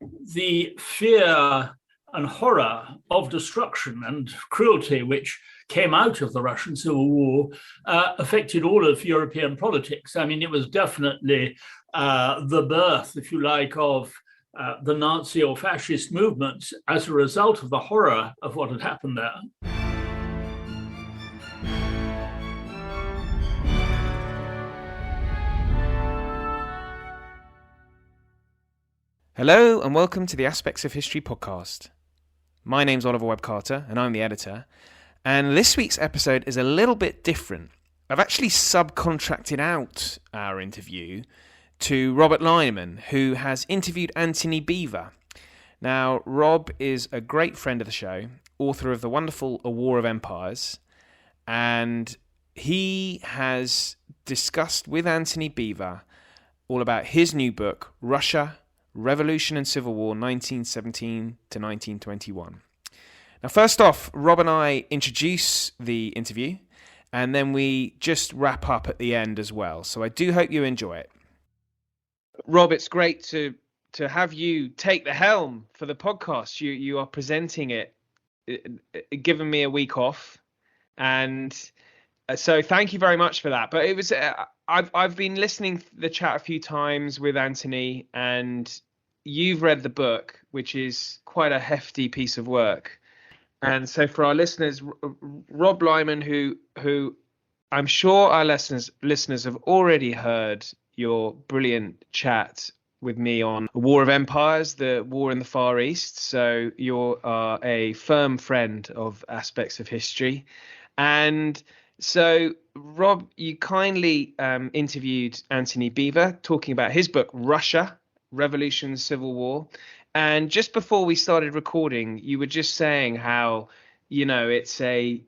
the fear and horror of destruction and cruelty which came out of the Russian Civil War affected all of European politics. I mean, it was definitely the birth, if you like, of the Nazi or fascist movements as a result of the horror of what had happened there. Hello and welcome to the Aspects of History podcast. My name's Oliver Webb-Carter and I'm the editor. And this week's episode is a little bit different. I've actually subcontracted out our interview to Robert Lyman, who has interviewed Antony Beevor. Now, Rob is a great friend of the show, author of the wonderful A War of Empires, and he has discussed with Antony Beevor all about his new book, Russia, Revolution and Civil War, 1917 to 1921. Now, first off, Rob and I introduce the interview, and then we just wrap up at the end as well. So I do hope you enjoy it. Rob, it's great to have you take the helm for the podcast. You are presenting it, giving me a week off, and so thank you very much for that. But it was I've been listening to the chat a few times with Antony, and you've read the book, which is quite a hefty piece of work. And so for our listeners, Rob Lyman, who I'm sure our listeners have already heard your brilliant chat with me on A War of Empires, the war in the Far East. So you're a firm friend of Aspects of History. And so, Rob, you kindly interviewed Antony Beevor talking about his book, Russia, Revolution, Civil War. And just before we started recording, you were just saying how, you know, it's a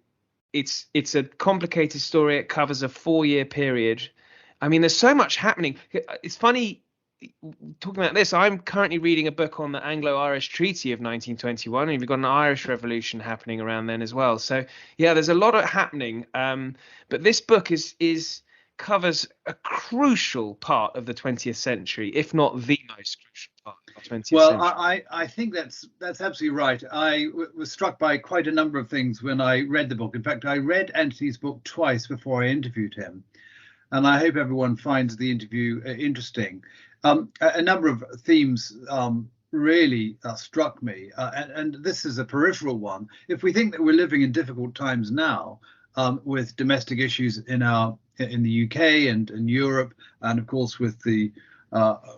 complicated story. It covers a 4-year period. I mean, there's so much happening. It's funny talking about this. I'm currently reading a book on the Anglo-Irish Treaty of 1921, and you've got an Irish Revolution happening around then as well. So yeah, there's a lot of happening. But this book covers a crucial part of the 20th century, if not the most crucial part of the 20th century. Well, I think that's absolutely right. I was struck by quite a number of things when I read the book. In fact, I read Antony's book twice before I interviewed him, and I hope everyone finds the interview interesting. A number of themes really struck me, and this is a peripheral one. If we think that we're living in difficult times now, with domestic issues in the UK and in Europe, and of course with the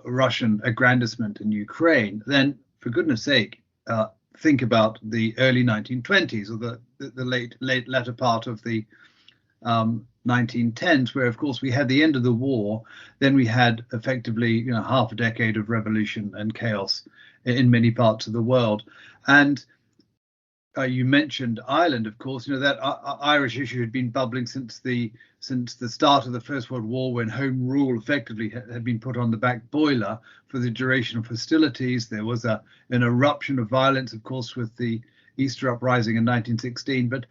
Russian aggrandizement in Ukraine, then for goodness sake, think about the early 1920s or the latter part of the 1910s, where of course we had the end of the war. Then we had effectively half a decade of revolution and chaos in many parts of the world. And you mentioned Ireland, of course. That Irish issue had been bubbling since the start of the First World War, when Home Rule effectively had been put on the back boiler for the duration of hostilities. There was an eruption of violence, of course, with the Easter Uprising in 1916. But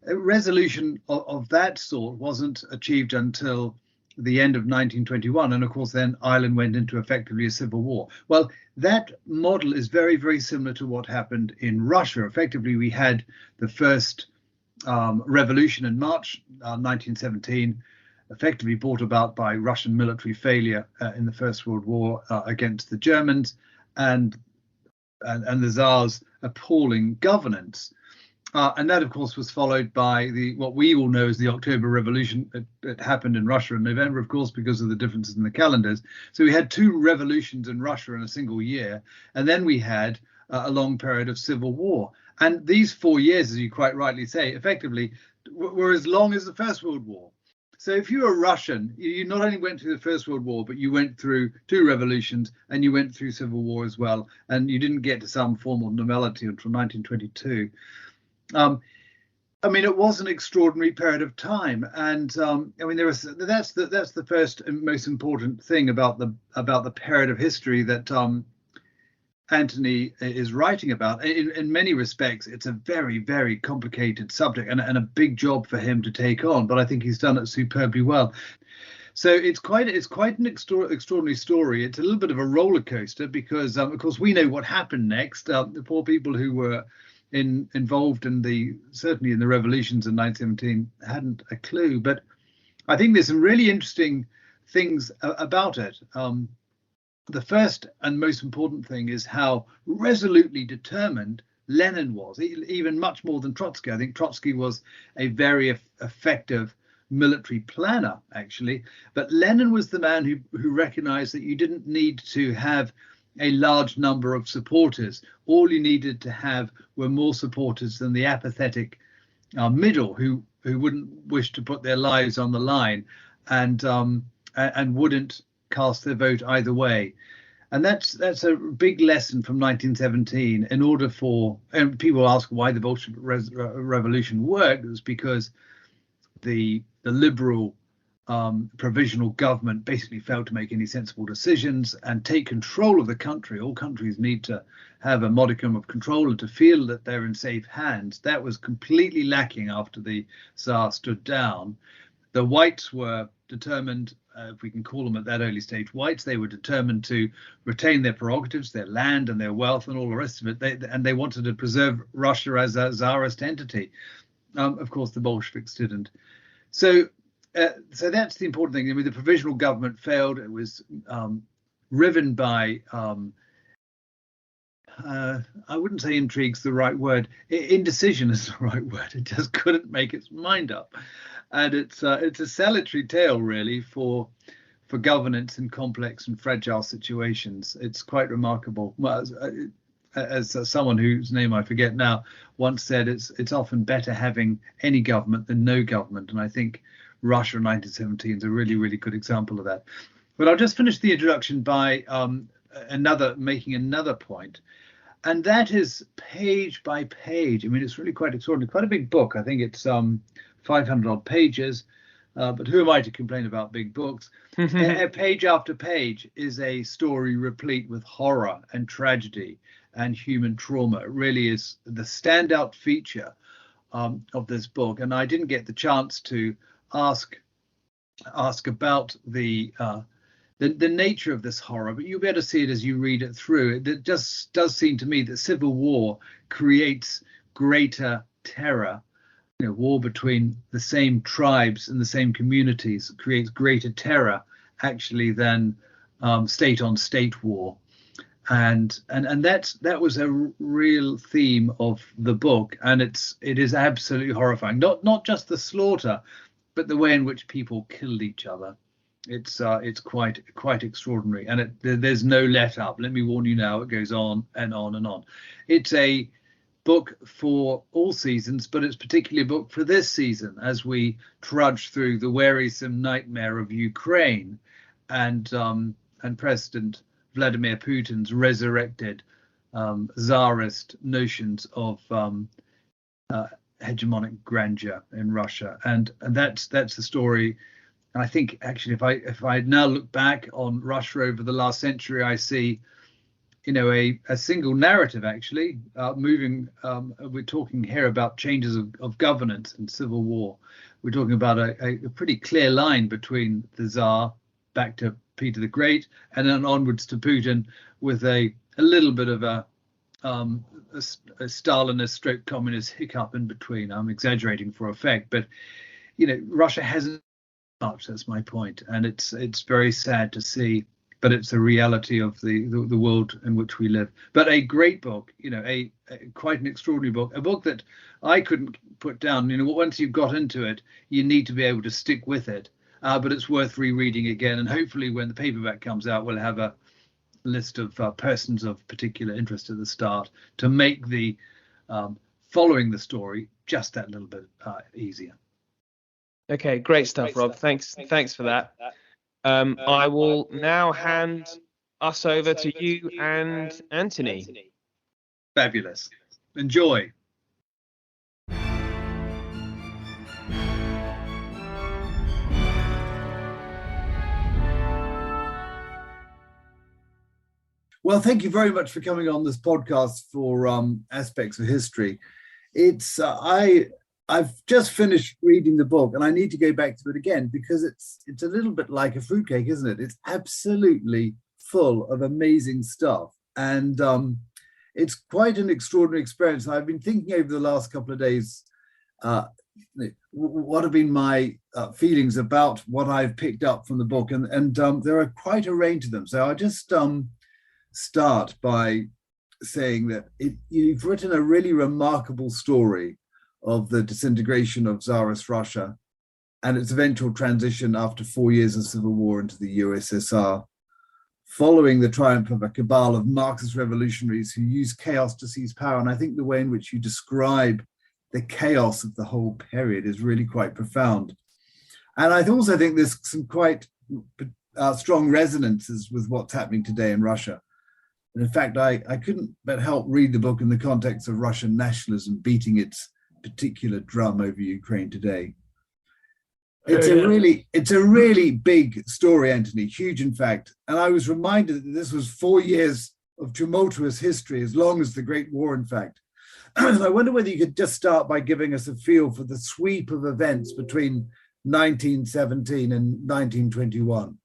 a resolution of that sort wasn't achieved until the end of 1921. And of course, then Ireland went into effectively a civil war. Well, that model is very, very similar to what happened in Russia. Effectively, we had the first revolution in March 1917, effectively brought about by Russian military failure in the First World War against the Germans and the Tsar's appalling governance. And that, of course, was followed by what we all know as the October Revolution. It happened in Russia in November, of course, because of the differences in the calendars. So we had 2 revolutions in Russia in a single year. And then we had a long period of civil war. And these 4 years, as you quite rightly say, effectively were as long as the First World War. So if you're a Russian, you not only went through the First World War, but you went through 2 revolutions and you went through civil war as well. And you didn't get to some formal normality until 1922. I mean, it was an extraordinary period of time, and I mean, that's the first and most important thing about the period of history that Antony is writing about. In many respects, it's a very, very complicated subject and a big job for him to take on, but I think he's done it superbly well. So it's quite an extraordinary story. It's a little bit of a roller coaster because, of course, we know what happened next. The poor people who were involved certainly in the revolutions in 1917 hadn't a clue. But I think there's some really interesting things about it. The first and most important thing is how resolutely determined Lenin was, even much more than Trotsky. I think Trotsky was a very effective military planner, actually, but Lenin was the man who recognized that you didn't need to have a large number of supporters. All you needed to have were more supporters than the apathetic middle who wouldn't wish to put their lives on the line and wouldn't cast their vote either way. And that's a big lesson from 1917. In order for, and people ask why the Bolshevik revolution worked, it was because the liberal provisional government basically failed to make any sensible decisions and take control of the country. All countries need to have a modicum of control and to feel that they're in safe hands. That was completely lacking after the Tsar stood down. The whites were determined, if we can call them at that early stage whites, they were determined to retain their prerogatives, their land and their wealth and all the rest of it. And they wanted to preserve Russia as a Tsarist entity. Of course, the Bolsheviks didn't. So that's the important thing. I mean, the provisional government failed. It was riven by, I wouldn't say intrigue's the right word. Indecision is the right word. It just couldn't make its mind up. And it's a salutary tale, really, for governance in complex and fragile situations. It's quite remarkable. Well, as someone whose name I forget now once said, it's often better having any government than no government. And I think Russia in 1917 is a really, really good example of that. But I'll just finish the introduction by making another point. And that is page by page. I mean, it's really quite extraordinary, quite a big book. I think it's 500 odd pages. But who am I to complain about big books? Page after page is a story replete with horror and tragedy and human trauma. It really is the standout feature of this book. And I didn't get the chance to ask about the nature of this horror, but you'll be able to see it as you read it through. It just does seem to me that civil war creates greater terror. War between the same tribes and the same communities creates greater terror, actually, than state-on-state war, and that was a real theme of the book, and it is absolutely horrifying. Not just the slaughter, but the way in which people killed each other. It's quite extraordinary, and there's no let up. Let me warn you now. It goes on and on and on. It's a book for all seasons, but it's particularly a book for this season as we trudge through the wearisome nightmare of Ukraine and President Vladimir Putin's resurrected Tsarist notions of hegemonic grandeur in Russia, and that's the story. And I think actually, if I now look back on Russia over the last century, I see a single narrative, actually, moving. We're talking here about changes of governance and civil war. We're talking about a pretty clear line between the Tsar back to Peter the Great and then onwards to Putin, with a little bit of a Stalinist stroke communist hiccup in between. I'm exaggerating for effect, but Russia hasn't much. That's my point, and it's very sad to see. But it's a reality of the world in which we live. But a great book, quite an extraordinary book, a book that I couldn't put down. Once you've got into it, you need to be able to stick with it. But it's worth rereading again. And hopefully when the paperback comes out, we'll have a list of persons of particular interest at the start to make the following the story just that little bit easier. Okay, great stuff, Rob. Thanks for that. I will now hand us over to you and Antony. Fabulous. Enjoy. Well, thank you very much for coming on this podcast for Aspects of History. It's I I've just finished reading the book, and I need to go back to it again because it's a little bit like a fruitcake, isn't it? It's absolutely full of amazing stuff, and it's quite an extraordinary experience. I've been thinking over the last couple of days what have been my feelings about what I've picked up from the book, and there are quite a range of them. So I'll just start by saying that you've written a really remarkable story of the disintegration of Tsarist Russia and its eventual transition after 4 years of civil war into the USSR, following the triumph of a cabal of Marxist revolutionaries who used chaos to seize power. And I think the way in which you describe the chaos of the whole period is really quite profound. And I also think there's some quite strong resonances with what's happening today in Russia. And in fact, I couldn't but help read the book in the context of Russian nationalism beating its particular drum over Ukraine today. It's a really big story, Antony, huge in fact. And I was reminded that this was 4 years of tumultuous history, as long as the Great War, in fact. And I wonder whether you could just start by giving us a feel for the sweep of events between 1917 and 1921.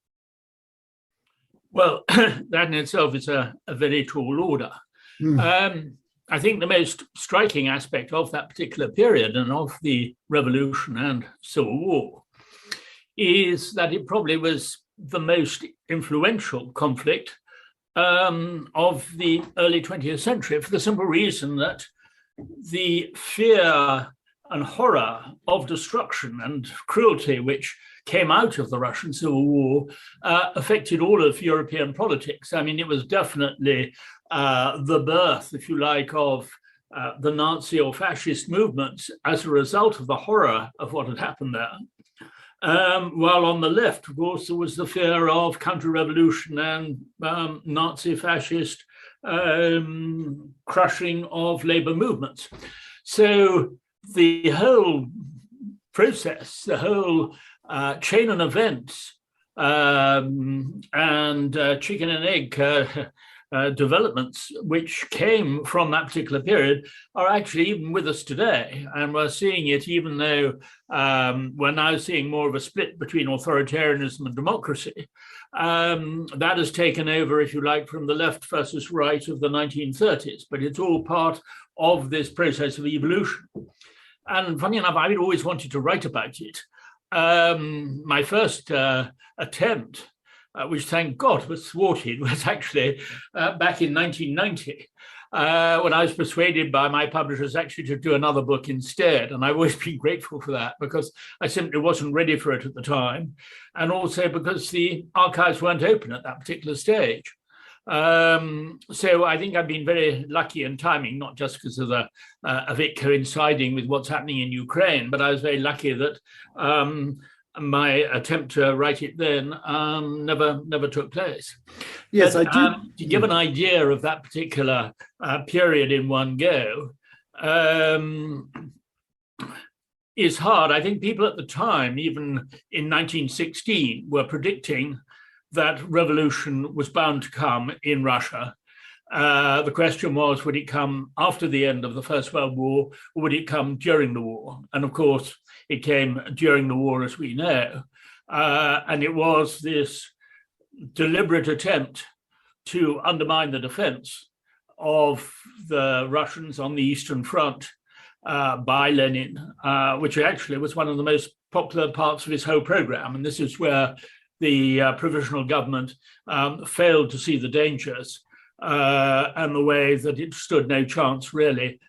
Well, that in itself is a very tall order. I think the most striking aspect of that particular period and of the revolution and civil war is that it probably was the most influential conflict of the early 20th century, for the simple reason that the fear and horror of destruction and cruelty which came out of the Russian Civil War affected all of European politics. I mean, it was definitely the birth, if you like, of the Nazi or fascist movements as a result of the horror of what had happened there. While on the left, of course, there was the fear of counter-revolution and Nazi fascist crushing of labor movements. So the whole process, the whole chain of events and chicken and egg developments which came from that particular period are actually even with us today. And we're seeing it even though we're now seeing more of a split between authoritarianism and democracy. That has taken over, if you like, from the left versus right of the 1930s, but it's all part of this process of evolution. And funny enough, I'd always wanted to write about it. My first attempt, which thank God was thwarted, was actually back in 1990, when I was persuaded by my publishers actually to do another book instead. And I've always been grateful for that because I simply wasn't ready for it at the time. And also because the archives weren't open at that particular stage. So I think I've been very lucky in timing, not just because of it coinciding with what's happening in Ukraine, but I was very lucky that my attempt to write it then never took place. Yes, but, I do. To give an idea of that particular period in one go is hard. I think people at the time, even in 1916, were predicting that revolution was bound to come in Russia. The question was, would it come after the end of the First World War, or would it come during the war? And of course, it came during the war, as we know. And it was this deliberate attempt to undermine the defense of the Russians on the Eastern Front by Lenin, which actually was one of the most popular parts of his whole program. And this is where the provisional government failed to see the dangers and the way that it stood no chance really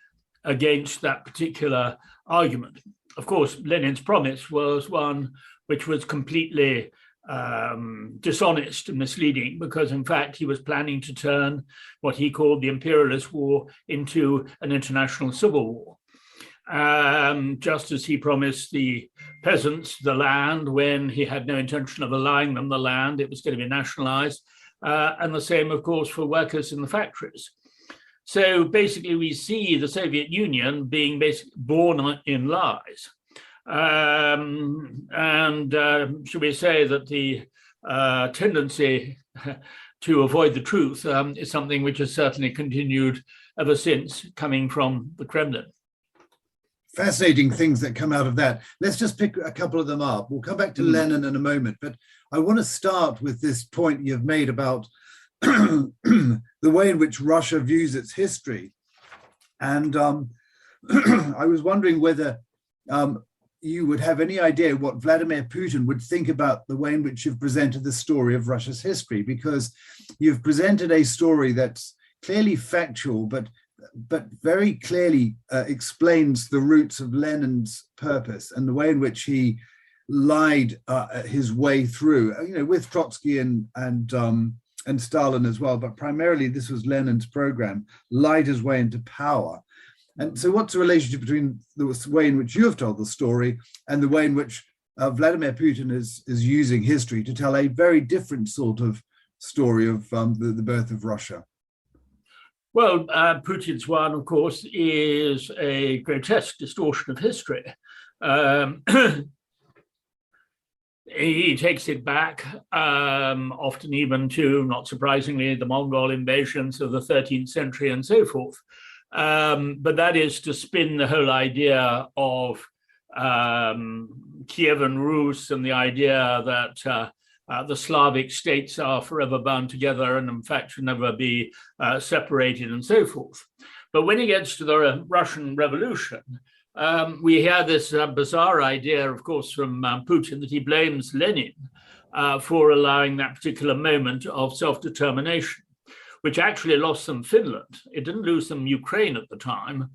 against that particular argument. Of course, Lenin's promise was one which was completely dishonest and misleading, because in fact he was planning to turn what he called the imperialist war into an international civil war. Just as he promised the peasants the land when he had no intention of allowing them the land, it was going to be nationalized. And the same, of course, for workers in the factories. So basically, we see the Soviet Union being basically born in lies. Should we say that the tendency to avoid the truth is something which has certainly continued ever since, coming from the Kremlin. fascinating things that come out of that. Let's just pick a couple of them up. We'll come back to Lenin in a moment, but I want to start with this point you've made about the way in which Russia views its history. And I was wondering whether you would have any idea what Vladimir Putin would think about the way in which you've presented the story of Russia's history, because you've presented a story that's clearly factual, but very clearly explains the roots of Lenin's purpose and the way in which he lied his way through, with Trotsky and Stalin as well, but primarily this was Lenin's program, lied his way into power. And so what's the relationship between the way in which you have told the story and the way in which Vladimir Putin is using history to tell a very different sort of story of the birth of Russia? Well, Putin's one, of course, is a grotesque distortion of history. He takes it back, often even to, not surprisingly, the Mongol invasions of the 13th century and so forth. But that is to spin the whole idea of Kievan Rus and the idea that the Slavic states are forever bound together and in fact should never be separated and so forth. But when he gets to the Russian Revolution, we hear this bizarre idea, of course, from Putin that he blames Lenin for allowing that particular moment of self-determination, which actually lost them Finland. It didn't lose them Ukraine at the time,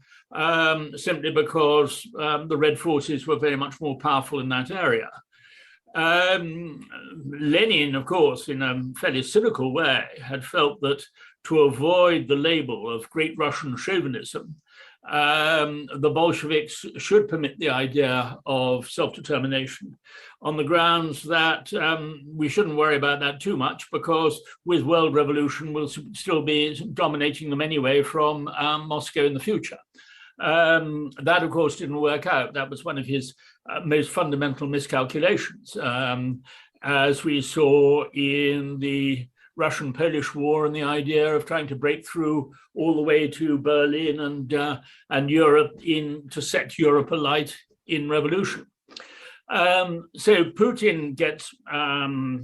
simply because the Red forces were very much more powerful in that area. Lenin, of course, in a fairly cynical way, had felt that to avoid the label of Great Russian chauvinism, the Bolsheviks should permit the idea of self-determination on the grounds that we shouldn't worry about that too much, because with world revolution we'll still be dominating them anyway from Moscow in the future. That, of course, didn't work out. That was one of his most fundamental miscalculations, as we saw in the Russian-Polish War and the idea of trying to break through all the way to Berlin and Europe to set Europe alight in revolution. So Putin gets,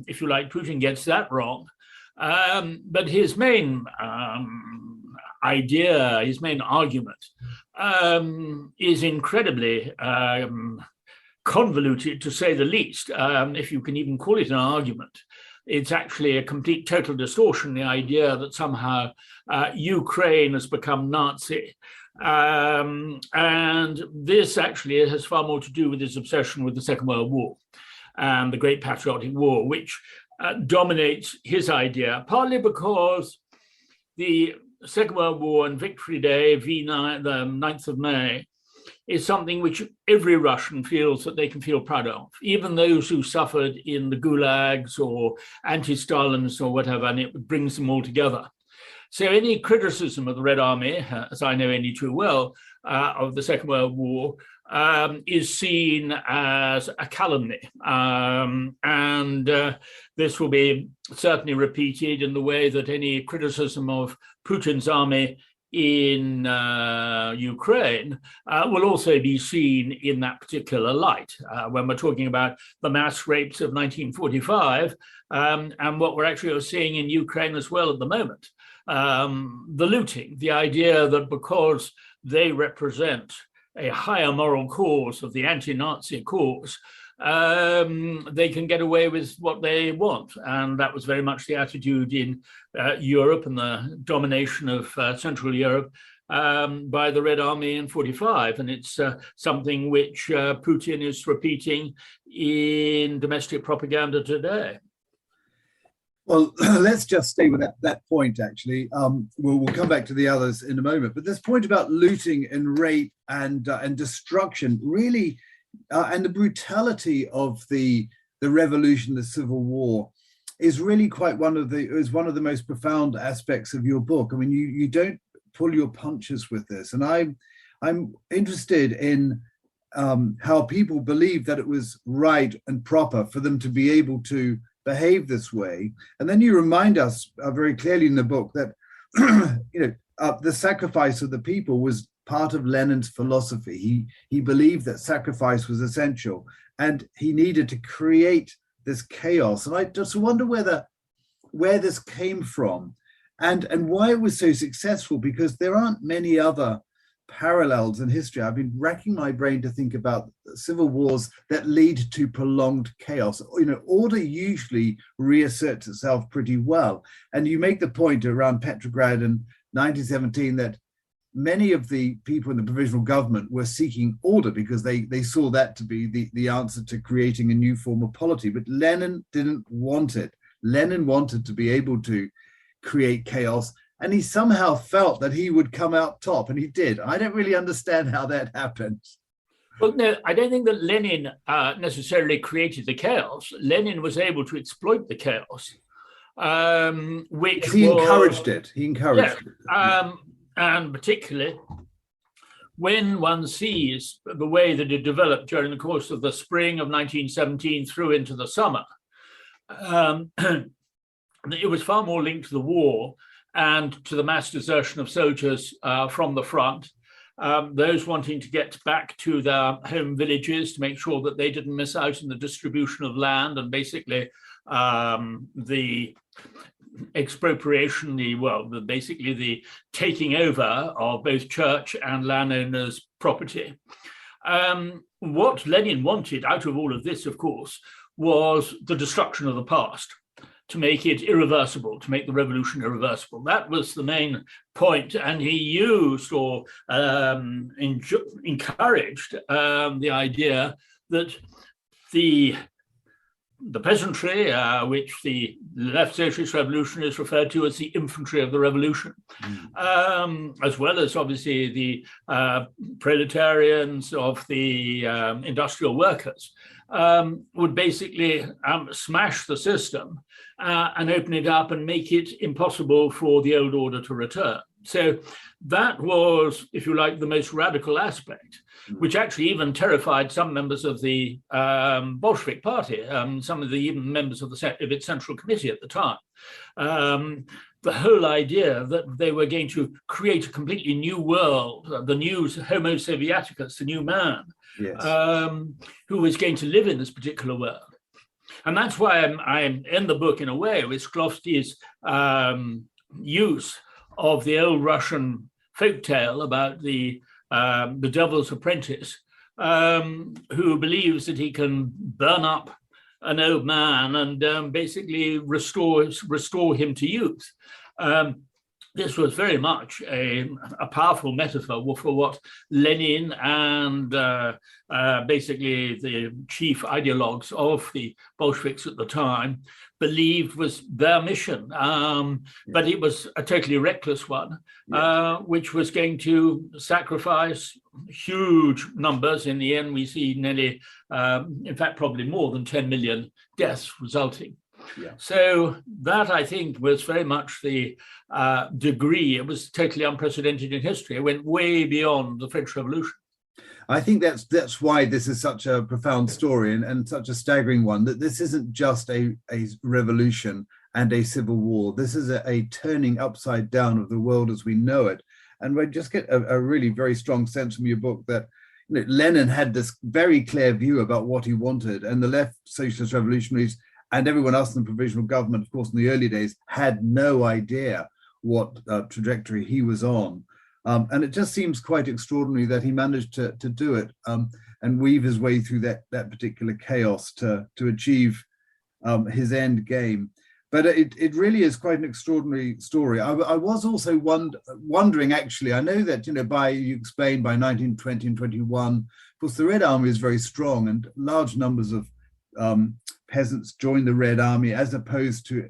if you like, Putin gets that wrong. But his main idea, his main argument is incredibly convoluted, to say the least, if you can even call it an argument. It's actually a complete total distortion, the idea that somehow Ukraine has become Nazi. And this actually has far more to do with his obsession with the Second World War and the Great Patriotic War, which dominates his idea, partly because the Second World War and Victory Day, the 9th of May, is something which every Russian feels that they can feel proud of, even those who suffered in the gulags or anti-Stalins or whatever, and it brings them all together. So any criticism of the Red Army, as I know only too well, of the Second World War, is seen as a calumny. And this will be certainly repeated in the way that any criticism of Putin's army in Ukraine will also be seen in that particular light when we're talking about the mass rapes of 1945 and what we're actually seeing in Ukraine as well at the moment. The looting, the idea that because they represent a higher moral cause of the anti-Nazi cause, they can get away with what they want. And that was very much the attitude in Europe and the domination of Central Europe by the Red Army in 45. And it's something which Putin is repeating in domestic propaganda today. Well, let's just stay with that point, actually. We'll come back to the others in a moment. But this point about looting and rape and destruction really, and the brutality of the revolution, the Civil War, is really quite one of the most profound aspects of your book. I mean, you don't pull your punches with this. And I'm interested in how people believe that it was right and proper for them to be able to behave this way. And then you remind us very clearly in the book that the sacrifice of the people was part of Lenin's philosophy. He believed that sacrifice was essential, and he needed to create this chaos. And I just wonder where this came from and why it was so successful, because there aren't many other parallels in history. I've been racking my brain to think about civil wars that lead to prolonged chaos. Order usually reasserts itself pretty well. And you make the point around Petrograd in 1917 that many of the people in the provisional government were seeking order because they saw that to be the answer to creating a new form of polity. But Lenin didn't want it. Lenin wanted to be able to create chaos, and he somehow felt that he would come out top, and he did. I don't really understand how that happened. Well, no, I don't think that Lenin necessarily created the chaos. Lenin was able to exploit the chaos, which he encouraged it. He encouraged it. And particularly when one sees the way that it developed during the course of the spring of 1917 through into the summer, it was far more linked to the war and to the mass desertion of soldiers from the front, those wanting to get back to their home villages to make sure that they didn't miss out in the distribution of land, and basically the expropriation, basically the taking over of both church and landowners' property. What Lenin wanted out of all of this, of course, was the destruction of the past, to make it irreversible, to make the revolution irreversible. That was the main point. And he used or encouraged the idea that the peasantry, which the left socialist revolution is referred to as the infantry of the revolution, as well as obviously the proletarians of the industrial workers, would basically smash the system and open it up and make it impossible for the old order to return. So that was, if you like, the most radical aspect, which actually even terrified some members of the Bolshevik Party, some of the even members of its Central Committee at the time. The whole idea that they were going to create a completely new world, the new Homo Sovieticus, the new man, yes, who was going to live in this particular world. And that's why I'm in the book, in a way, with Shklovsky's use of the old Russian folktale about the devil's apprentice, who believes that he can burn up an old man and basically restore him to youth. This was very much a powerful metaphor for what Lenin and basically the chief ideologues of the Bolsheviks at the time believed was their mission. But it was a totally reckless one, which was going to sacrifice huge numbers. In the end, we see nearly, in fact, probably more than 10 million deaths resulting. Yeah. So that, I think, was very much the degree. It was totally unprecedented in history. It went way beyond the French Revolution. I think that's why this is such a profound story and such a staggering one, that this isn't just a revolution and a civil war. This is a turning upside down of the world as we know it. And we just get a really very strong sense from your book that Lenin had this very clear view about what he wanted, and the left socialist revolutionaries and everyone else in the provisional government, of course, in the early days, had no idea what trajectory he was on. And it just seems quite extraordinary that he managed to do it and weave his way through that particular chaos to achieve his end game. But it really is quite an extraordinary story. I was also wondering, actually, I know that, you explained by 1920 and 21, of course, the Red Army is very strong, and large numbers of peasants joined the Red Army as opposed to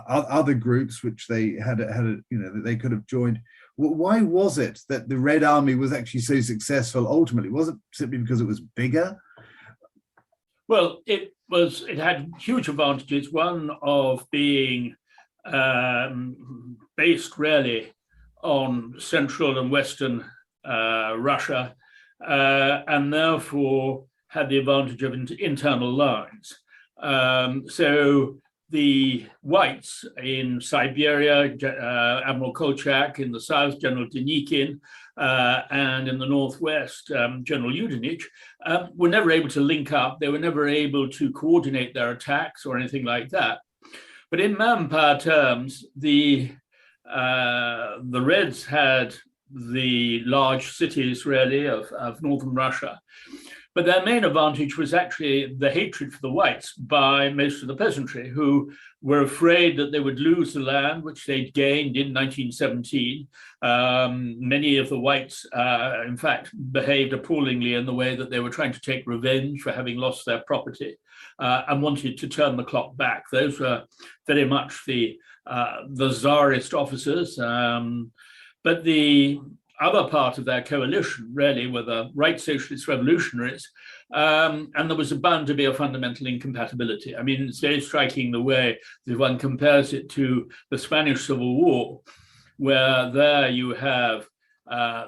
other groups which they had that they could have joined. Why was it that the Red Army was actually so successful ultimately? Was it simply because it was bigger? Well, it had huge advantages. One of being based really on Central and Western Russia, and therefore had the advantage of internal lines. So the whites in Siberia, Admiral Kolchak; in the south, General Denikin; and in the northwest, General Yudenich, were never able to link up. They were never able to coordinate their attacks or anything like that. But in manpower terms, the Reds had the large cities, really, of northern Russia. But their main advantage was actually the hatred for the whites by most of the peasantry, who were afraid that they would lose the land which they'd gained in 1917. Many of the whites, in fact, behaved appallingly in the way that they were trying to take revenge for having lost their property and wanted to turn the clock back. Those were very much the Tsarist officers. But the other part of their coalition really were the right socialist revolutionaries, and there was bound to be a fundamental incompatibility. I mean, it's very striking the way that one compares it to the Spanish Civil War, where there you have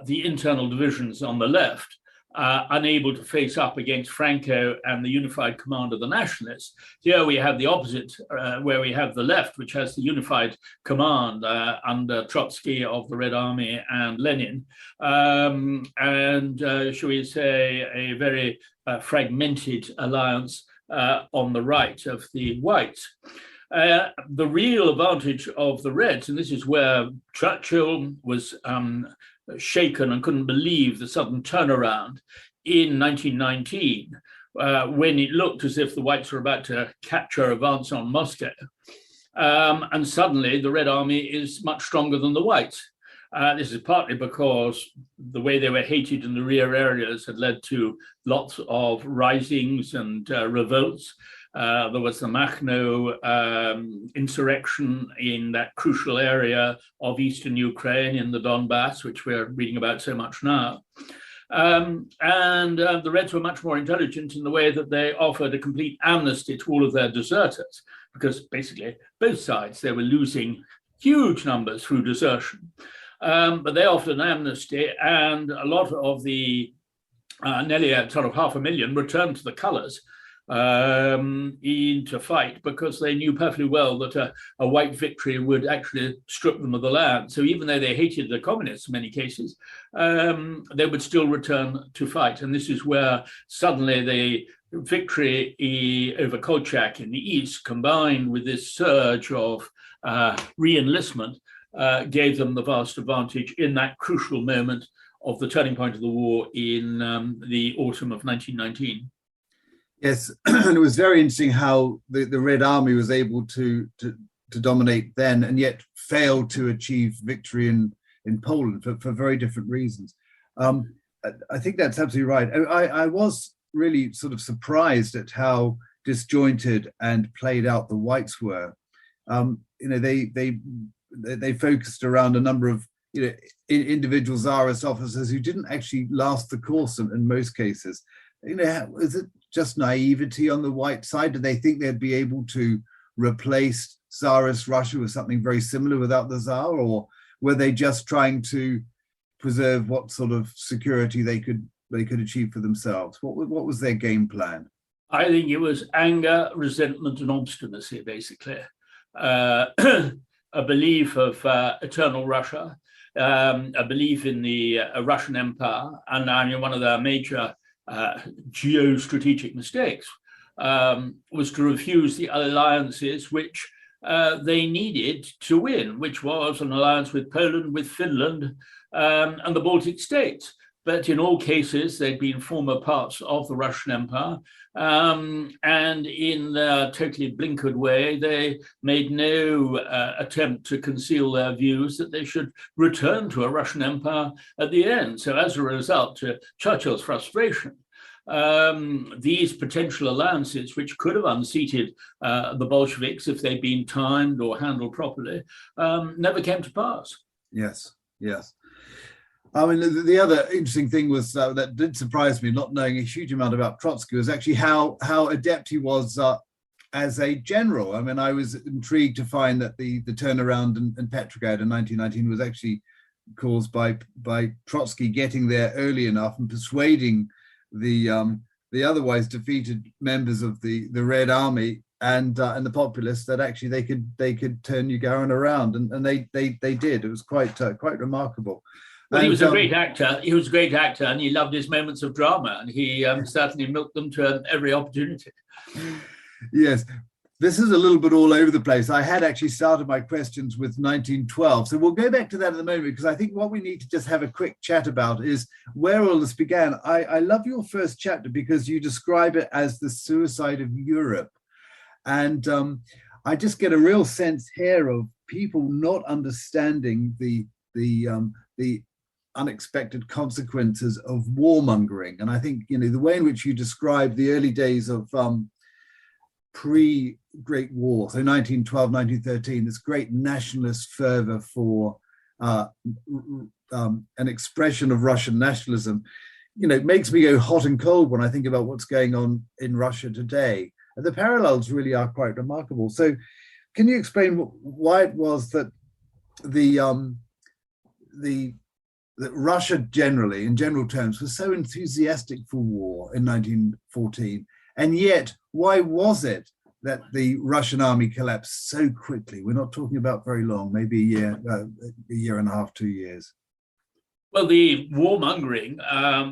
the internal divisions on the left, unable to face up against Franco and the unified command of the nationalists. Here we have the opposite, where we have the left, which has the unified command under Trotsky of the Red Army and Lenin, and shall we say, a very fragmented alliance on the right of the whites. The real advantage of the Reds, and this is where Churchill was shaken and couldn't believe the sudden turnaround in 1919, when it looked as if the whites were about to capture, advance on Moscow. And suddenly the Red Army is much stronger than the whites. This is partly because the way they were hated in the rear areas had led to lots of risings and revolts. There was the Makhno insurrection in that crucial area of eastern Ukraine in the Donbass, which we're reading about so much now. And the Reds were much more intelligent in the way that they offered a complete amnesty to all of their deserters, because basically both sides, they were losing huge numbers through desertion. But they offered an amnesty, and a lot of the nearly sort of 500,000 returned to the colours to fight, because they knew perfectly well that a white victory would actually strip them of the land. So even though they hated the communists in many cases, they would still return to fight. And this is where suddenly the victory over Kolchak in the east, combined with this surge of re-enlistment, gave them the vast advantage in that crucial moment of the turning point of the war in the autumn of 1919. Yes, and it was very interesting how the Red Army was able to dominate then, and yet failed to achieve victory in Poland for very different reasons. I think that's absolutely right. I was really sort of surprised at how disjointed and played out the whites were. They focused around a number of individual Tsarist officers who didn't actually last the course in most cases. Is it just naivety on the white side? Did they think they'd be able to replace Tsarist Russia with something very similar without the Tsar, or were they just trying to preserve what sort of security they could achieve for themselves? What was their game plan? I think it was anger, resentment, and obstinacy, basically. A belief of eternal Russia, a belief in the Russian Empire, and I mean, one of their major geostrategic mistakes was to refuse the alliances which they needed to win, which was an alliance with Poland, with Finland, and the Baltic states. But in all cases, they'd been former parts of the Russian Empire, and in their totally blinkered way, they made no attempt to conceal their views that they should return to a Russian Empire at the end. So as a result, to Churchill's frustration, these potential alliances, which could have unseated the Bolsheviks if they'd been timed or handled properly, never came to pass. Yes. I mean, the other interesting thing was that did surprise me, not knowing a huge amount about Trotsky, was actually how adept he was as a general. I mean, I was intrigued to find that the turnaround in Petrograd in 1919 was actually caused by Trotsky getting there early enough and persuading the otherwise defeated members of the Red Army and the populace that actually they could turn Gagarin around, and they did. It was quite remarkable. Well, he was a great actor. He was a great actor, and he loved his moments of drama, and he certainly milked them to every opportunity. Yes. This is a little bit all over the place. I had actually started my questions with 1912. So we'll go back to that in a moment, because I think what we need to just have a quick chat about is where all this began. I love your first chapter because you describe it as the suicide of Europe. And I just get a real sense here of people not understanding the unexpected consequences of warmongering. And I think, the way in which you describe the early days of pre-Great War, so 1912, 1913, this great nationalist fervor for an expression of Russian nationalism, it makes me go hot and cold when I think about what's going on in Russia today. And the parallels really are quite remarkable. So can you explain why it was that that Russia generally, in general terms, was so enthusiastic for war in 1914, and yet why was it that the Russian army collapsed so quickly? We're not talking about very long, maybe a year and a half, 2 years. Well, the warmongering,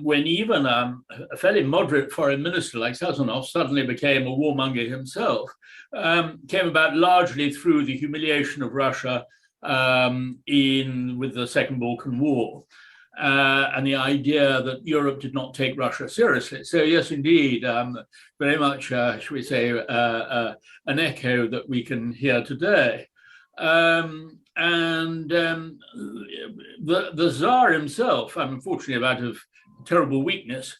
when even a fairly moderate foreign minister like Sazonov suddenly became a warmonger himself, came about largely through the humiliation of Russia with the Second Balkan War, and the idea that Europe did not take Russia seriously. So yes, indeed, very much, should we say, an echo that we can hear today. The Tsar himself, unfortunately, out of terrible weakness,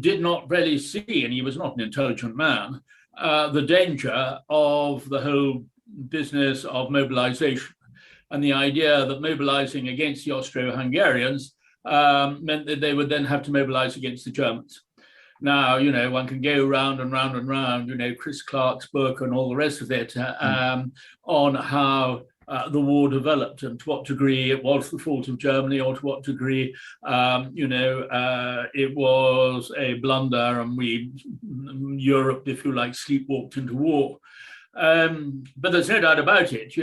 did not really see, and he was not an intelligent man, the danger of the whole business of mobilization, and the idea that mobilizing against the Austro-Hungarians meant that they would then have to mobilize against the Germans. Now, one can go round and round and round, Chris Clark's book and all the rest of it on how the war developed and to what degree it was the fault of Germany, or to what degree, it was a blunder and Europe, if you like, sleepwalked into war. But there's no doubt about it,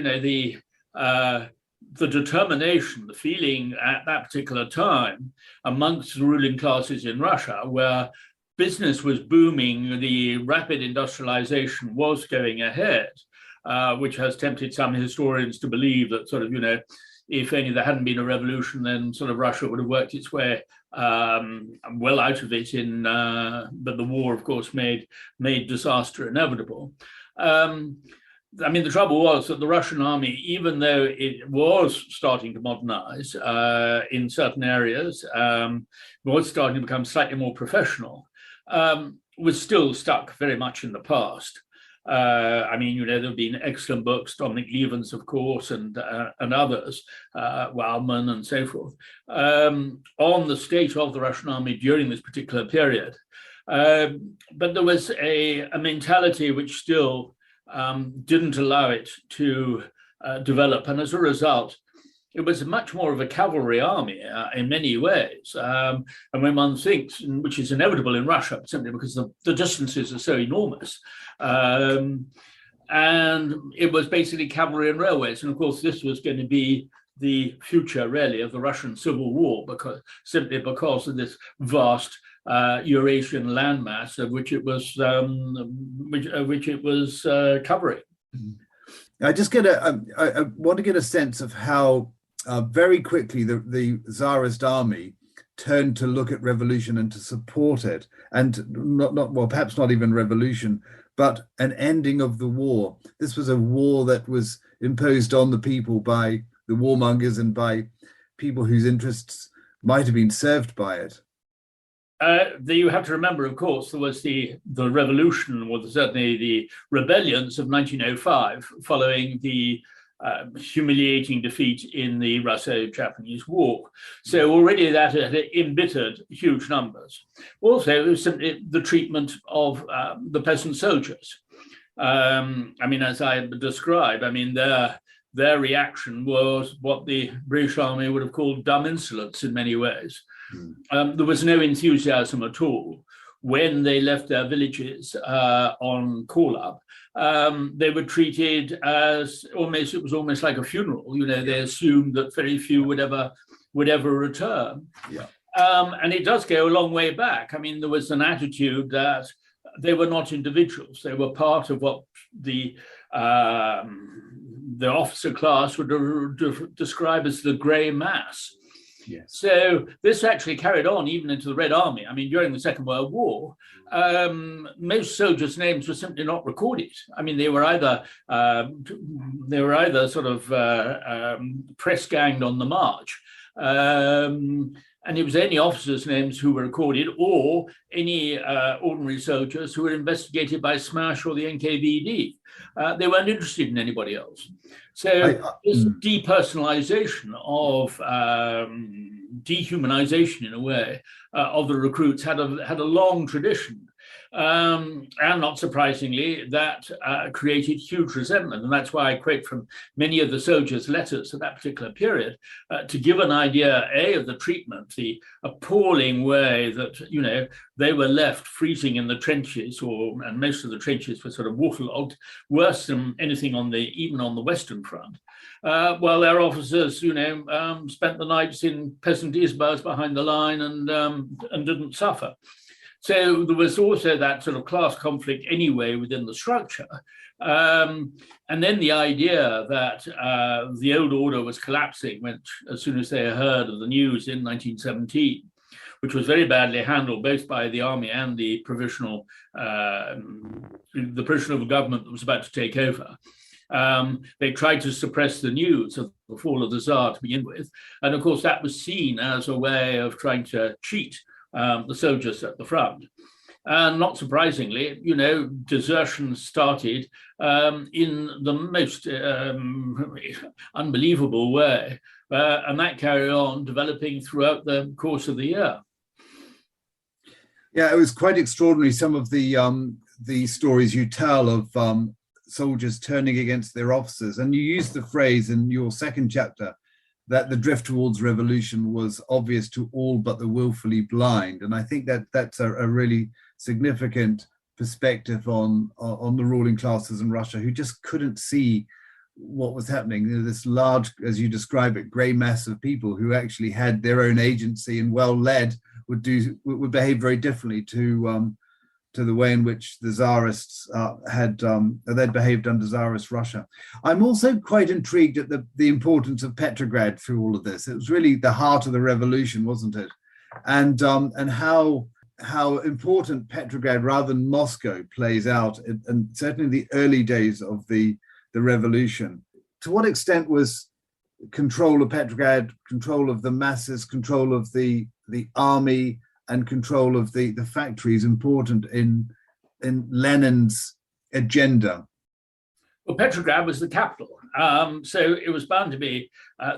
the determination, the feeling at that particular time amongst the ruling classes in Russia, where business was booming, the rapid industrialization was going ahead, which has tempted some historians to believe that if only there hadn't been a revolution, then Russia would have worked its way well out of it. But the war, of course, made disaster inevitable. The trouble was that the Russian army, even though it was starting to modernize in certain areas, was starting to become slightly more professional, was still stuck very much in the past. There have been excellent books, Dominic Leavens, of course, and others, Waldman and so forth, on the state of the Russian army during this particular period. But there was a mentality which still didn't allow it to develop. And as a result, it was much more of a cavalry army in many ways. And when one thinks, which is inevitable in Russia, simply because the distances are so enormous, and it was basically cavalry and railways. And of course, this was going to be the future, really, of the Russian Civil War, simply because of this vast Eurasian landmass of which it was covering. I want to get a sense of how very quickly the Tsarist army turned to look at revolution and to support it, and perhaps not even revolution, but an ending of the war. This was a war that was imposed on the people by the warmongers and by people whose interests might have been served by it. You have to remember, of course, there was the revolution, or certainly the rebellions of 1905, following the humiliating defeat in the Russo-Japanese War. So already that had embittered huge numbers. Also, it was simply the treatment of the peasant soldiers. As I described, their reaction was what the British Army would have called dumb insolence in many ways. There was no enthusiasm at all. when they left their villages on call-up, they were treated as almost, it was almost like a funeral. They assumed that very few would ever return. Yeah. And it does go a long way back. I mean, there was an attitude that they were not individuals. They were part of what the officer class would describe as the grey mass. Yes. So this actually carried on even into the Red Army. I mean, during the Second World War, most soldiers' names were simply not recorded. I mean, they were either sort of press ganged on the march, and it was any officers' names who were recorded, or any ordinary soldiers who were investigated by SMASH or the NKVD. They weren't interested in anybody else. So this depersonalization of dehumanization, in a way, of the recruits had a long tradition. And not surprisingly, that created huge resentment. And that's why I quote from many of the soldiers' letters at that particular period to give an idea, of the treatment, the appalling way that, they were left freezing in the trenches, and most of the trenches were sort of waterlogged, worse than anything even on the Western Front. While their officers, spent the nights in peasant isbas behind the line and didn't suffer. So there was also that sort of class conflict anyway within the structure. And then the idea that the old order was collapsing as soon as they heard of the news in 1917, which was very badly handled both by the army and the provisional government that was about to take over. They tried to suppress the news of the fall of the Tsar to begin with. And of course, that was seen as a way of trying to cheat the soldiers at the front. And not surprisingly, desertion started in the most unbelievable way. And that carried on developing throughout the course of the year. Yeah, it was quite extraordinary, some of the stories you tell of soldiers turning against their officers. And you used the phrase in your second chapter that the drift towards revolution was obvious to all but the willfully blind. And I think that that's a really significant perspective on the ruling classes in Russia, who just couldn't see what was happening. This large, as you describe it, grey mass of people who actually had their own agency and well led would behave very differently to the way in which the Tsarists they'd behaved under Tsarist Russia. I'm also quite intrigued at the importance of Petrograd through all of this. It was really the heart of the revolution, wasn't it? And how important Petrograd rather than Moscow plays out, and certainly the early days of the revolution. To what extent was control of Petrograd, control of the masses, control of the army, and control of the factories important in Lenin's agenda? Well, Petrograd was the capital, so it was bound to be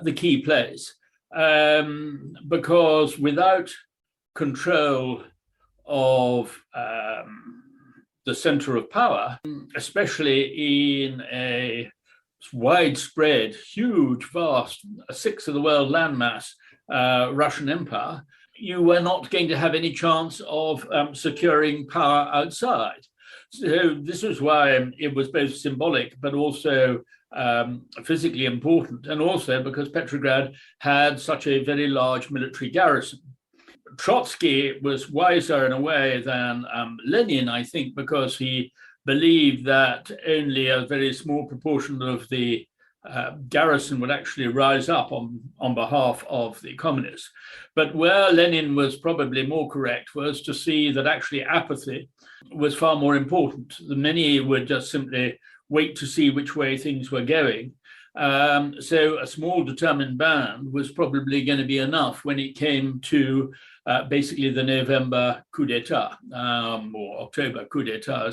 the key place, because without control of the center of power, especially in a widespread, huge, vast, a sixth of the world landmass Russian Empire, you were not going to have any chance of securing power outside. So this is why it was both symbolic, but also physically important, and also because Petrograd had such a very large military garrison. Trotsky was wiser in a way than Lenin, I think, because he believed that only a very small proportion of the garrison would actually rise up on behalf of the communists. But where Lenin was probably more correct was to see that actually apathy was far more important. The many would just simply wait to see which way things were going. So a small determined band was probably going to be enough when it came to basically the November coup d'etat, or October coup d'etat,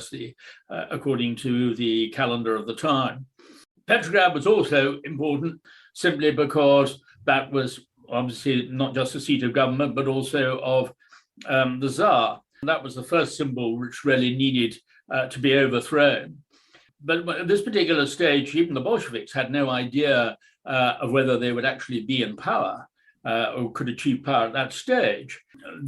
according to the calendar of the time. Petrograd was also important simply because that was obviously not just a seat of government, but also of the Tsar. That was the first symbol which really needed to be overthrown. But at this particular stage, even the Bolsheviks had no idea of whether they would actually be in power. or could achieve power at that stage.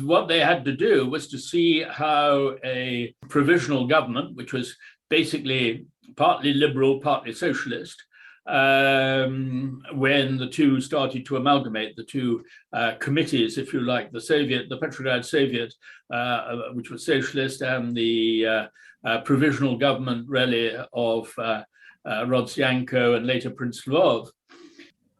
What they had to do was to see how a provisional government, which was basically partly liberal, partly socialist, when the two started to amalgamate, the two committees, if you like, the Petrograd Soviet, which was socialist, and the provisional government really of Rodzianko and later Prince Lvov,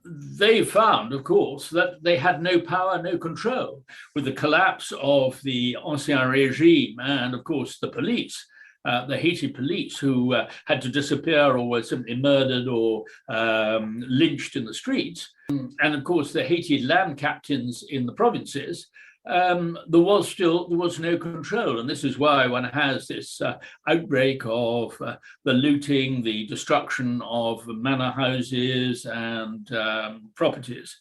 they found, of course, that they had no power, no control. With the collapse of the Ancien Regime and, of course, the police, the Haiti police, who had to disappear or were simply murdered or lynched in the streets, and, of course, the Haiti land captains in the provinces, there was no control. And this is why one has this outbreak of the looting, the destruction of manor houses and properties.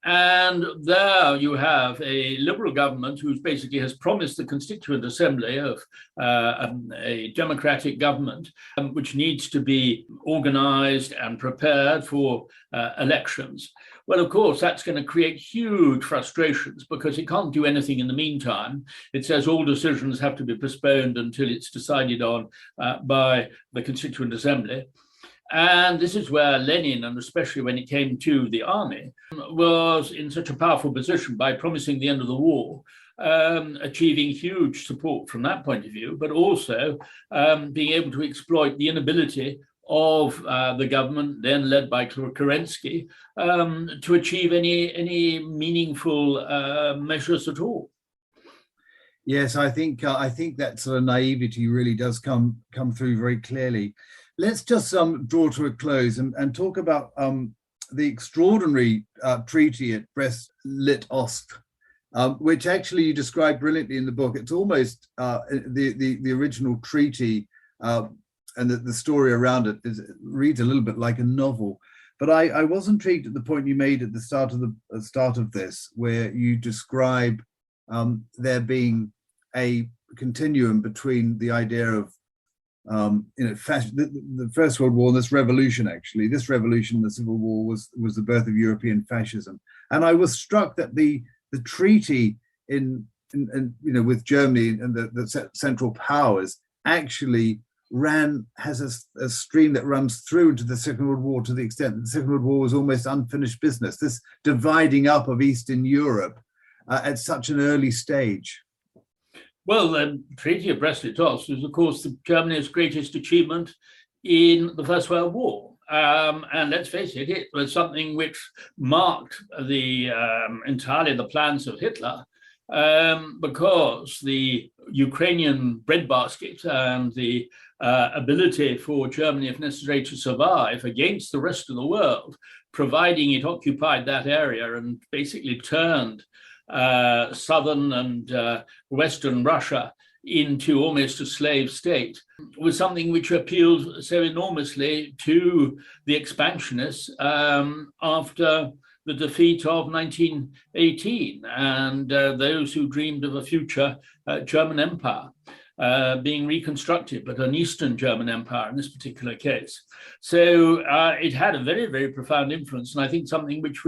And there you have a liberal government who basically has promised the Constituent Assembly of a democratic government, which needs to be organized and prepared for elections. Well, of course, that's going to create huge frustrations because it can't do anything in the meantime. It says all decisions have to be postponed until it's decided on by the Constituent Assembly. And this is where Lenin, and especially when it came to the army, was in such a powerful position by promising the end of the war, achieving huge support from that point of view, but also being able to exploit the inability of the government, then led by Kerensky, to achieve any meaningful measures at all. Yes, I think that sort of naivety really does come through very clearly. Let's just draw to a close and talk about the extraordinary treaty at Brest-Litovsk, which actually you describe brilliantly in the book. It's almost the original treaty, and the story around it reads a little bit like a novel. But I was intrigued at the point you made at the start of this, where you describe there being a continuum between the idea of the First World War and this revolution. Actually, this revolution, the Civil War, was the birth of European fascism. And I was struck that the treaty in with Germany and the Central Powers actually has a stream that runs through into the Second World War, to the extent that the Second World War was almost unfinished business. This dividing up of Eastern Europe at such an early stage. Well, the Treaty of Brest-Litovsk was, of course, Germany's greatest achievement in the First World War. And let's face it, it was something which marked entirely the plans of Hitler, because the Ukrainian breadbasket and the ability for Germany, if necessary, to survive against the rest of the world, providing it occupied that area and basically turned southern and western Russia into almost a slave state, was something which appealed so enormously to the expansionists after the defeat of 1918 and those who dreamed of a future German empire being reconstructed, but an Eastern German empire in this particular case. So it had a very, very profound influence, and I think something which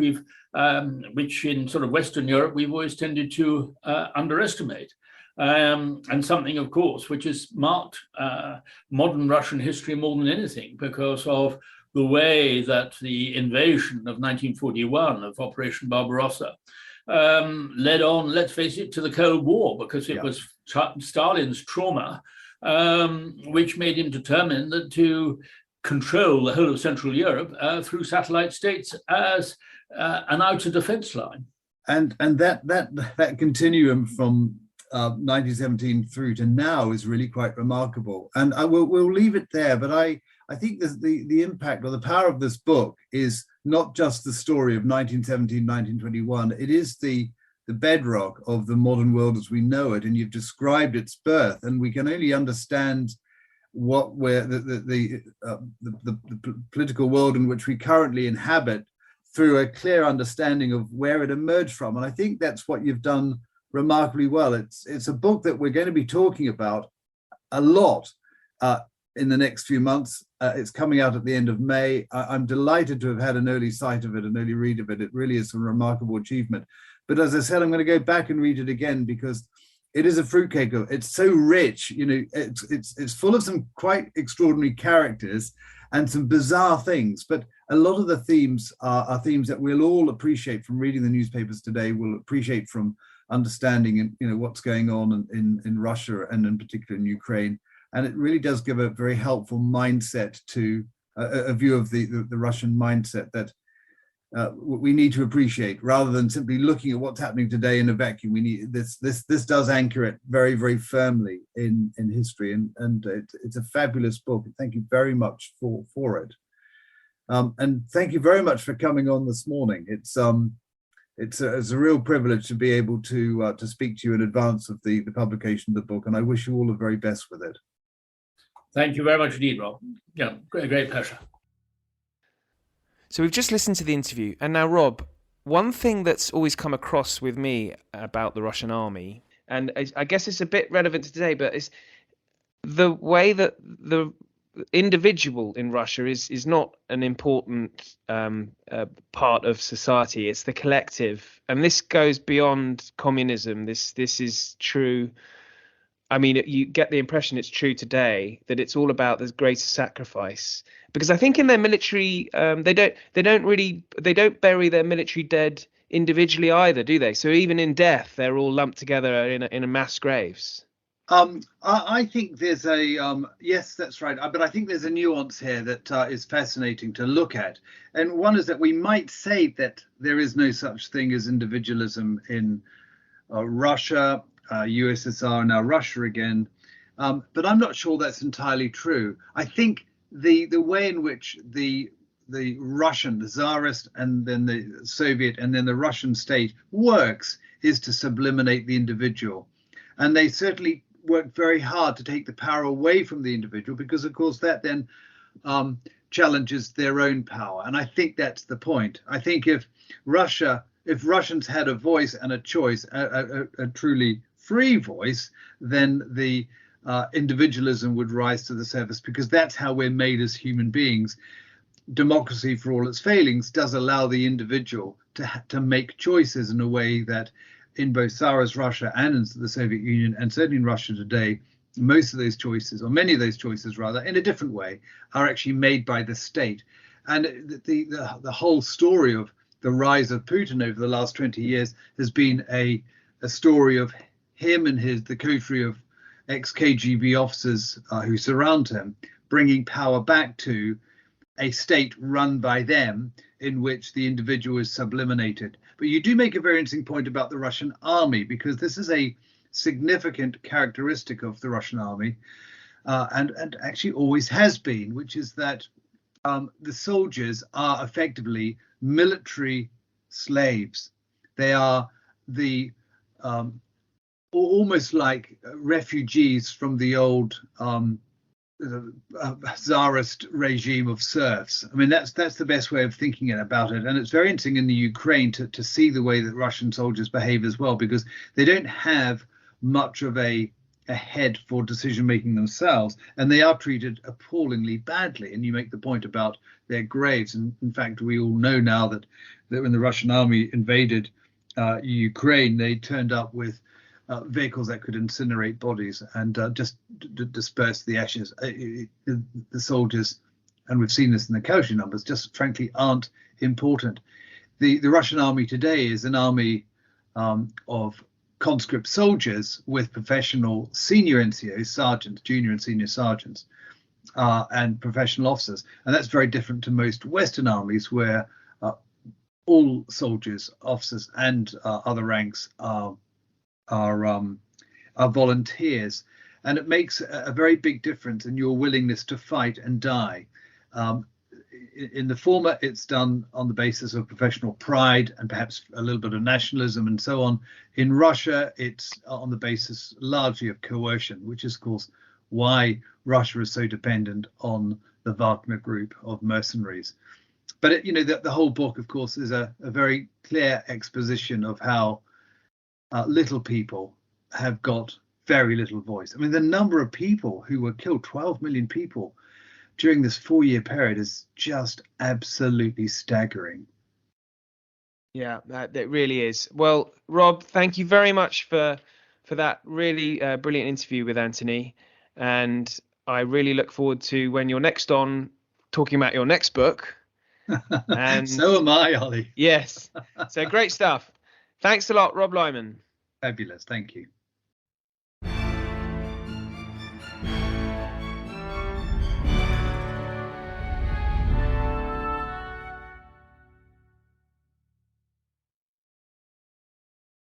which in sort of Western Europe, we've always tended to underestimate. And something, of course, which has marked modern Russian history more than anything, because of the way that the invasion of 1941 of Operation Barbarossa led on, let's face it, to the Cold War, because it was Stalin's trauma which made him determined that to control the whole of Central Europe through satellite states as an outer defense line. And that continuum from 1917 through to now is really quite remarkable. And we'll leave it there, but I think the impact or the power of this book is not just the story of 1917, 1921. It is the bedrock of the modern world as we know it, and you've described its birth, and we can only understand the political world in which we currently inhabit through a clear understanding of where it emerged from. And I think that's what you've done remarkably well. It's a book that we're going to be talking about a lot in the next few months, It's coming out at the end of May. I'm delighted to have had an early sight of it, an early read of it. It really is a remarkable achievement. But as I said, I'm going to go back and read it again because it is a fruitcake. It's so rich. It's full of some quite extraordinary characters and some bizarre things. But a lot of the themes are themes that we'll all appreciate from reading the newspapers today. We'll appreciate from understanding, what's going on in Russia and in particular in Ukraine. And it really does give a very helpful mindset to a view of the Russian mindset that we need to appreciate, rather than simply looking at what's happening today in a vacuum. We need this does anchor it very, very firmly in history, and it's a fabulous book. Thank you very much for it, and thank you very much for coming on this morning. It's a real privilege to be able to speak to you in advance of the publication of the book, and I wish you all the very best with it. Thank you very much indeed, Rob. Yeah, great pleasure. So we've just listened to the interview, and now, Rob, one thing that's always come across with me about the Russian army, and I guess it's a bit relevant to today, but it's the way that the individual in Russia is not an important part of society. It's the collective, and this goes beyond communism. This is true. I mean, you get the impression it's true today, that it's all about this greater sacrifice. Because I think in their military, they don't bury their military dead individually either, do they? So even in death, they're all lumped together in a mass graves. I think there's yes, that's right. But I think there's a nuance here that is fascinating to look at. And one is that we might say that there is no such thing as individualism in Russia, USSR, now Russia again. But I'm not sure that's entirely true. I think the way in which the Russian, the Tsarist, and then the Soviet, and then the Russian state works is to subliminate the individual. And they certainly work very hard to take the power away from the individual, because of course that then challenges their own power. And I think that's the point. I think if Russians had a voice and a choice, a truly free voice, then the individualism would rise to the surface, because that's how we're made as human beings. Democracy, for all its failings, does allow the individual to make choices in a way that in both Tsarist Russia and in the Soviet Union, and certainly in Russia today, most of those choices, or many of those choices rather, in a different way, are actually made by the state. And the whole story of the rise of Putin over the last 20 years has been a story of him and the coterie of ex-KGB officers who surround him, bringing power back to a state run by them, in which the individual is subliminated. But you do make a very interesting point about the Russian army, because this is a significant characteristic of the Russian army, and actually always has been, which is that the soldiers are effectively military slaves. They are almost like refugees from the old Tsarist regime of serfs. I mean, that's the best way of thinking about it. And it's very interesting in the Ukraine to see the way that Russian soldiers behave as well, because they don't have much of a head for decision making themselves, and they are treated appallingly badly. And you make the point about their graves, and in fact we all know now that when the Russian army invaded Ukraine, they turned up with vehicles that could incinerate bodies and just disperse the ashes. The soldiers, and we've seen this in the casualty numbers, just frankly aren't important. The Russian army today is an army of conscript soldiers with professional senior NCOs, sergeants, junior and senior sergeants, and professional officers. And that's very different to most Western armies, where all soldiers, officers, and other ranks are volunteers. And it makes a very big difference in your willingness to fight and die. In the former, it's done on the basis of professional pride and perhaps a little bit of nationalism and so on. In Russia, it's on the basis largely of coercion, which is, of course, why Russia is so dependent on the Wagner group of mercenaries. But, the whole book, of course, is a very clear exposition of how little people have got very little voice. I mean, the number of people who were killed, 12 million people, during this 4-year period is just absolutely staggering. Yeah, that really is. Well, Rob, thank you very much for that really brilliant interview with Antony, and I really look forward to when you're next on talking about your next book. And so am I, Ollie. Yes. So great stuff. Thanks a lot, Rob Lyman. Fabulous. Thank you.